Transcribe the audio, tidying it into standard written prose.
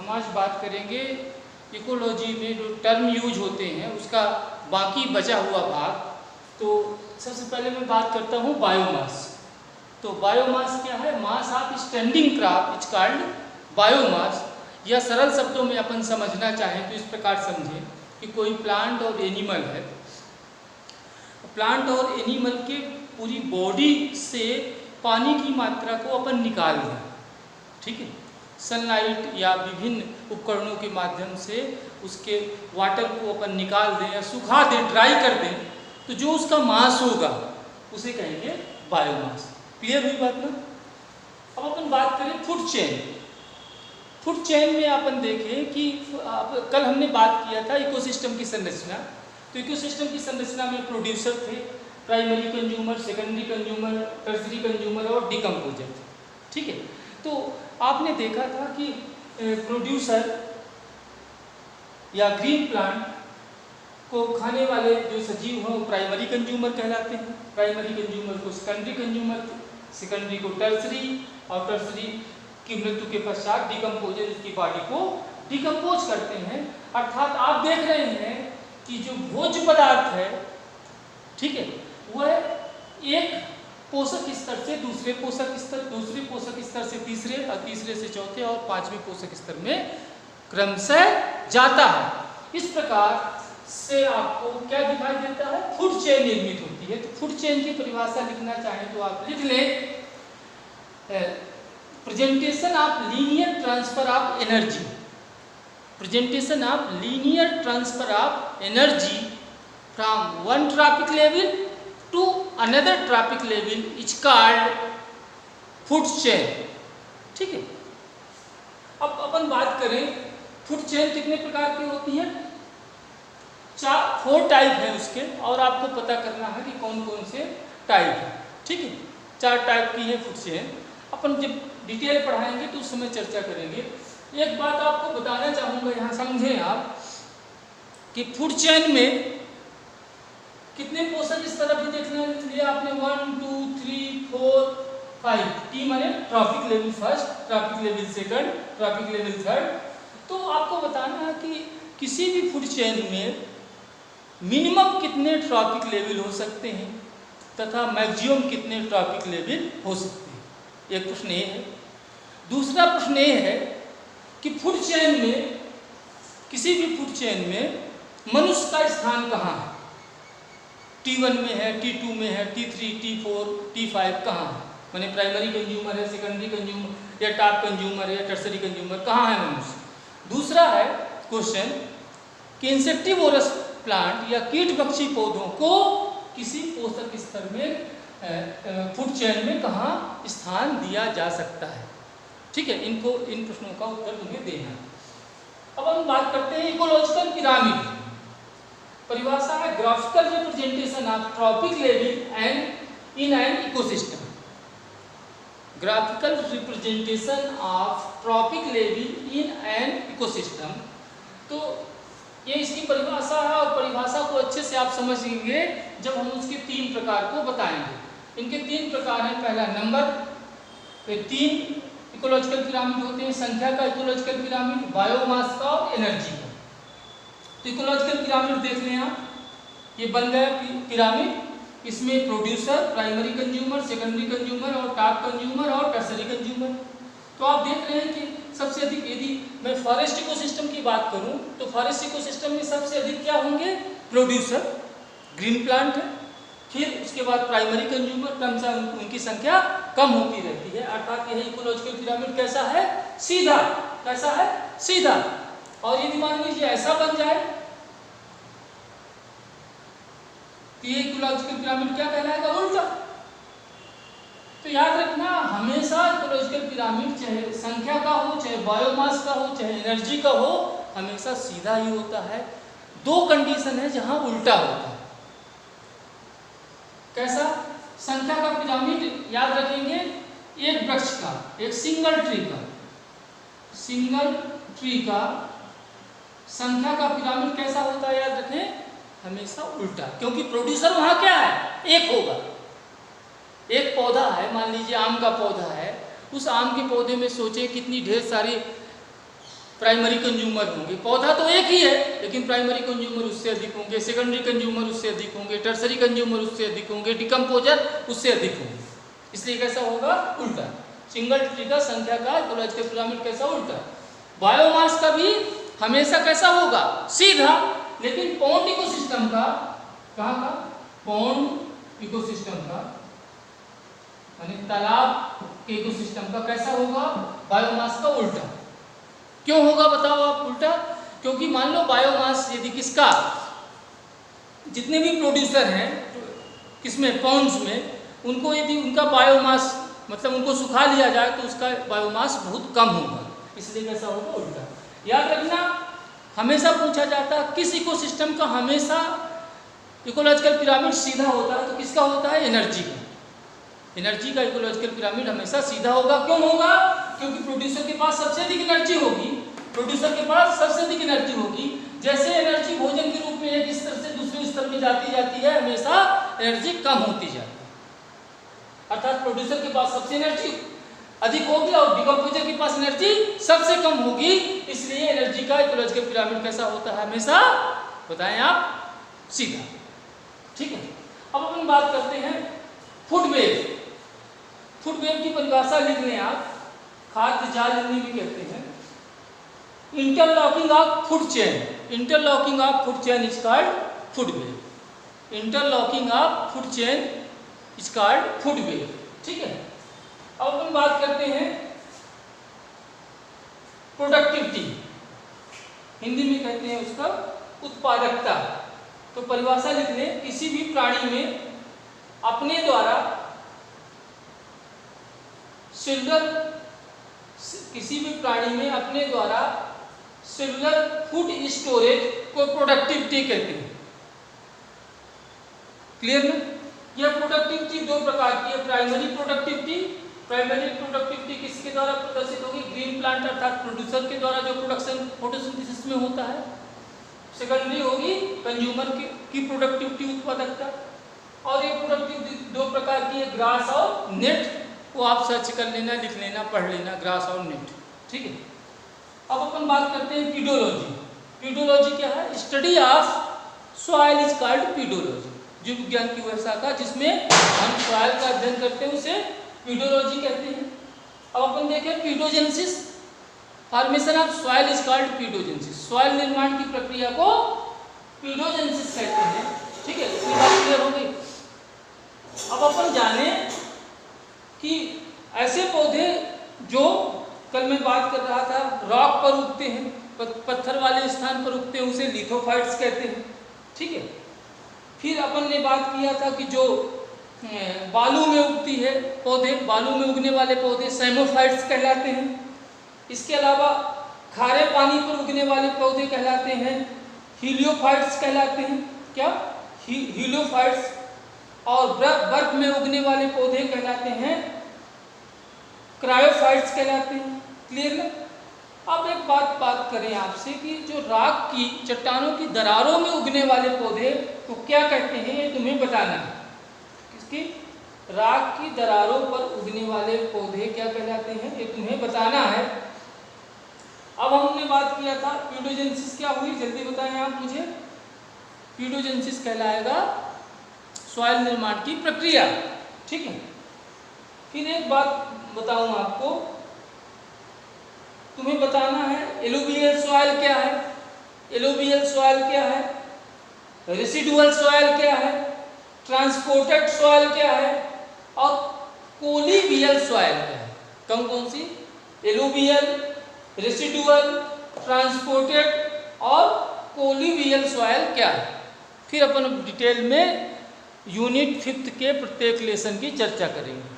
हम आज बात करेंगे इकोलॉजी में जो टर्म यूज होते हैं उसका बाकी बचा हुआ भाग। तो सबसे पहले मैं बात करता हूँ बायोमास। तो बायोमास क्या है? Mass of standing crop is called biomass. या सरल शब्दों में अपन समझना चाहें तो इस प्रकार समझें कि कोई प्लांट और एनिमल है। प्लांट और एनिमल के पूरी बॉडी से पानी की मात्रा को अपन निकाल दें, ठीक है, सनलाइट या विभिन्न उपकरणों के माध्यम से उसके वाटर को अपन निकाल दें या सुखा दें, ड्राई कर दें, तो जो उसका मास होगा उसे कहेंगे बायोमास। क्लियर हुई बात ना? अब अपन बात करें फूड चेन। फूड चेन में अपन देखें कि कल हमने बात किया था इकोसिस्टम की संरचना। तो इकोसिस्टम की संरचना में प्रोड्यूसर थे, primary consumer, secondary consumer, tertiary consumer और डिकम्पोजर थे, ठीक है। तो आपने देखा था कि प्रोड्यूसर या ग्रीन प्लांट को खाने वाले जो सजीव हैं वो प्राइमरी कंज्यूमर कहलाते हैं। प्राइमरी कंज्यूमर को सेकेंडरी कंज्यूमर, सेकेंडरी को टर्सरी, और टर्सरी की मृत्यु के पश्चात डिकम्पोजर उसकी बॉडी को डिकम्पोज करते हैं। अर्थात आप देख रहे हैं कि जो भोज्य पदार्थ है, ठीक है, वह एक पोषक स्तर से दूसरे पोषक स्तर, दूसरे पोषक स्तर से तीसरे और तीसरे से चौथे और पांचवें पोषक स्तर में क्रमशः जाता है। इस प्रकार से आपको क्या दिखाई देता है? फूड चेन निर्मित होती है। तो फूड चेन की परिभाषा लिखना चाहें तो आप लिख लें, presentation of linear transfer of energy. Presentation of linear transfer of energy from one trophic level to another trophic level is called food chain, ठीक है। अब अपन बात करें फूड चेन कितने प्रकार की होती है? 4 टाइप है उसके, और आपको पता करना है कि कौन कौन से टाइप है, ठीक है। 4 टाइप की है फूड चेन। अपन जब डिटेल पढ़ाएंगे तो उस समय चर्चा करेंगे। एक बात आपको बताना चाहूँगा, यहाँ समझें आप कि फूड चेन में कितने पोषक स्तर अभी देखने लिए आपने 1 2 3 4 5। टी माने trophic level first, trophic level second, trophic level third. तो आपको बताना है कि किसी भी फूड चेन में मिनिमम कितने ट्रॉपिक लेवल हो सकते हैं तथा मैक्सिमम कितने ट्रॉपिक लेवल हो सकते हैं। एक प्रश्न ये है। दूसरा प्रश्न ये है कि फूड चेन में, किसी भी फूड चेन में मनुष्य का स्थान कहाँ है? T1 में है, T2 में है, T3, T4, T5 कहाँ है? माने प्राइमरी कंज्यूमर है, सेकेंडरी कंज्यूमर या टॉप कंज्यूमर है या टर्सरी कंज्यूमर, कहाँ है मनुष्य? दूसरा है क्वेश्चन कि इंसेक्टिवोरस प्लांट या कीटभक्षी पौधों को किसी पोषक स्तर में फूड चेन में कहाँ स्थान दिया जा सकता है, ठीक है। इन प्रश्नों का उत्तर तुम्हें देना है। अब हम बात करते हैं इकोलॉजिकल पिरामिड। परिभाषा है graphical representation of trophic level and in an ecosystem. Graphical representation of trophic level in an ecosystem. तो ये इसकी परिभाषा है, और परिभाषा को अच्छे से आप समझेंगे जब हम उसके 3 प्रकार को बताएंगे। इनके 3 प्रकार हैं। पहला नंबर, 3 इकोलॉजिकल पिरामिड होते हैं, संख्या का इकोलॉजिकल पिरामिड, बायोमास का और एनर्जी का। तो इकोलॉजिकल पिरामिड देख लें आप, ये बन गया पिरामिड। इसमें producer, primary consumer, secondary consumer और टॉप कंज्यूमर और टर्सरी कंज्यूमर। तो आप देख रहे हैं कि सबसे अधिक, यदि मैं फॉरेस्ट इकोसिस्टम की बात करूं तो फॉरेस्ट इकोसिस्टम में सबसे अधिक क्या होंगे? प्रोड्यूसर, ग्रीन प्लांट है। फिर उसके बाद प्राइमरी कंज्यूमर, क्रमशः उनकी संख्या कम होती रहती है। अर्थात यह इकोलॉजिकल पिरामिड कैसा है? सीधा। कैसा है? सीधा। और यदि मान लीजिए ऐसा बन जाए तो ये इकोलॉजिकल पिरामिड क्या कहलाएगा? उल्टा। तो याद रखना, हमेशा इकोलॉजिकल पिरामिड चाहे संख्या का हो, चाहे बायोमास का हो, चाहे एनर्जी का हो, हमेशा सीधा ही होता है। 2 कंडीशन है जहां उल्टा होता है। कैसा? संख्या का पिरामिड याद रखेंगे, एक वृक्ष का, एक सिंगल ट्री का संख्या का पिरामिड कैसा होता है? याद रखें, हमेशा उल्टा। क्योंकि प्रोड्यूसर वहां क्या है? एक होगा। एक पौधा है, मान लीजिए आम का पौधा है, उस आम के पौधे में सोचे कितनी ढेर सारी प्राइमरी कंज्यूमर होंगे। पौधा तो एक ही है लेकिन प्राइमरी कंज्यूमर उससे अधिक होंगे, सेकेंडरी कंज्यूमर उससे अधिक होंगे, टर्सरी कंज्यूमर उससे अधिक होंगे, डिकम्पोजर उससे अधिक होंगे। इसलिए कैसा होगा? उल्टा। सिंगल ट्री का संख्या का इकोलॉजिकल पिरामिड कैसा? उल्टा। बायोमास का भी हमेशा कैसा होगा? सीधा। लेकिन पॉन्ड इकोसिस्टम का, कहाँ का? पॉन्ड इकोसिस्टम का यानी तालाब के इकोसिस्टम का कैसा होगा? बायोमास का उल्टा। क्यों होगा बताओ आप उल्टा? क्योंकि मान लो बायोमास यदि किसका, जितने भी प्रोड्यूसर हैं किसमें, पॉन्ड्स में, उनको यदि उनका बायोमास मतलब उनको सुखा लिया जाए तो उसका बायोमास बहुत कम होगा। इसलिए कैसा होगा? उल्टा। याद रखना, हमेशा पूछा जाता है किस इकोसिस्टम का हमेशा इकोलॉजिकल पिरामिड सीधा होता है, तो किसका होता है? एनर्जी का। एनर्जी का इकोलॉजिकल पिरामिड हमेशा सीधा होगा। क्यों होगा? क्योंकि प्रोड्यूसर के पास सबसे अधिक एनर्जी होगी। प्रोड्यूसर के पास सबसे अधिक एनर्जी होगी। जैसे एनर्जी भोजन के रूप में एक स्तर से दूसरे स्तर में जाती है, हमेशा एनर्जी कम होती जाती है। अर्थात प्रोड्यूसर के पास सबसे एनर्जी अधिक होगी और डिकम्पोजर के पास एनर्जी सबसे कम होगी। इसलिए एनर्जी का इकोलॉजिकल पिरामिड कैसा होता है? हमेशा, बताएं आप? सीधा। ठीक है। अब अपन बात करते हैं फूड वेव। फूड वेव की परिभाषा लिख लें आप, खाद्य जाल भी कहते हैं। Interlocking of food chain. Interlocking of food chain is called food web. Interlocking of food chain is called food web. ठीक है। अब अपन बात करते हैं प्रोडक्टिविटी, हिंदी में कहते हैं उसका उत्पादकता। तो परिभाषा लिख लें, किसी भी प्राणी में अपने द्वारा सेलुलर फूड स्टोरेज को प्रोडक्टिविटी कहते हैं। क्लियर ना? यह प्रोडक्टिविटी दो प्रकार की है। प्राइमरी प्रोडक्टिविटी किसके द्वारा प्रदर्शित होगी? ग्रीन प्लांट अर्थात प्रोड्यूसर के द्वारा जो प्रोडक्शन फोटोसिंथेसिस में होता है। सेकेंडरी होगी कंज्यूमर की प्रोडक्टिविटी, उत्पादकता। और ये प्रोडक्टिविटी दो प्रकार की है, ग्रास और नेट। वो आप सर्च कर लेना, लिख लेना, पढ़ लेना, ग्रास और नेट। ठीक है। अब अपन बात करते हैं पीडोलॉजी। पीडोलॉजी क्या है? Study of soil is called pedology. जीव विज्ञान की वह शाखा जिसमें हम सॉइल का अध्ययन करते हैं उसे पीडोलॉजी कहते हैं। अब अपन देखें paedogenesis, formation of soil is called paedogenesis. Soil निर्माण की प्रक्रिया को पीडोजेनेसिस कहते हैं। ठीक है, इतनी बात क्लियर हो गई। अब अपन जाने कि ऐसे पौधे जो कल मैं बात कर रहा था रॉक पर उगते हैं, पत्थर वाले स्थान पर उगते हैं, उसे लिथोफाइट्स कहते हैं। ठीक है। फिर अपन ने बात किया था कि जो बालू में उगती है पौधे, बालू में उगने वाले पौधे सैमोफाइट्स कहलाते हैं। इसके अलावा खारे पानी पर उगने वाले पौधे कहलाते हैं हीलियोफाइट्स कहलाते हैं। क्या? हीलियोफाइट्स। और बर्फ में उगने वाले पौधे कहलाते हैं क्रायोफाइट्स कहलाते हैं। क्लियर ना? अब एक बात करें आपसे कि जो राख की चट्टानों की दरारों में उगने वाले पौधे को क्या कहते हैं, ये तुम्हें बताना है। किसकी? राख की दरारों पर उगने वाले पौधे क्या कहलाते हैं, ये तुम्हें बताना है। अब हमने बात किया था पीडोजेनेसिस क्या हुई, जल्दी बताएं आप मुझे। पीडोजेनेसिस कहलाएगा सॉइल निर्माण की प्रक्रिया। ठीक है। फिर एक बात बताऊं आपको, तुम्हें बताना है एलुवियल सॉइल क्या है, एलुवियल सॉइल क्या है, रेसिडुअल सॉइल क्या है, ट्रांसपोर्टेड सॉइल क्या है और कोलिवियल सॉइल क्या है। कौन सी? एलुवियल, रेसिडुअल, ट्रांसपोर्टेड और कोलिवियल सॉइल क्या है। फिर अपन डिटेल में यूनिट 5th के प्रत्येक लेसन की चर्चा करेंगे।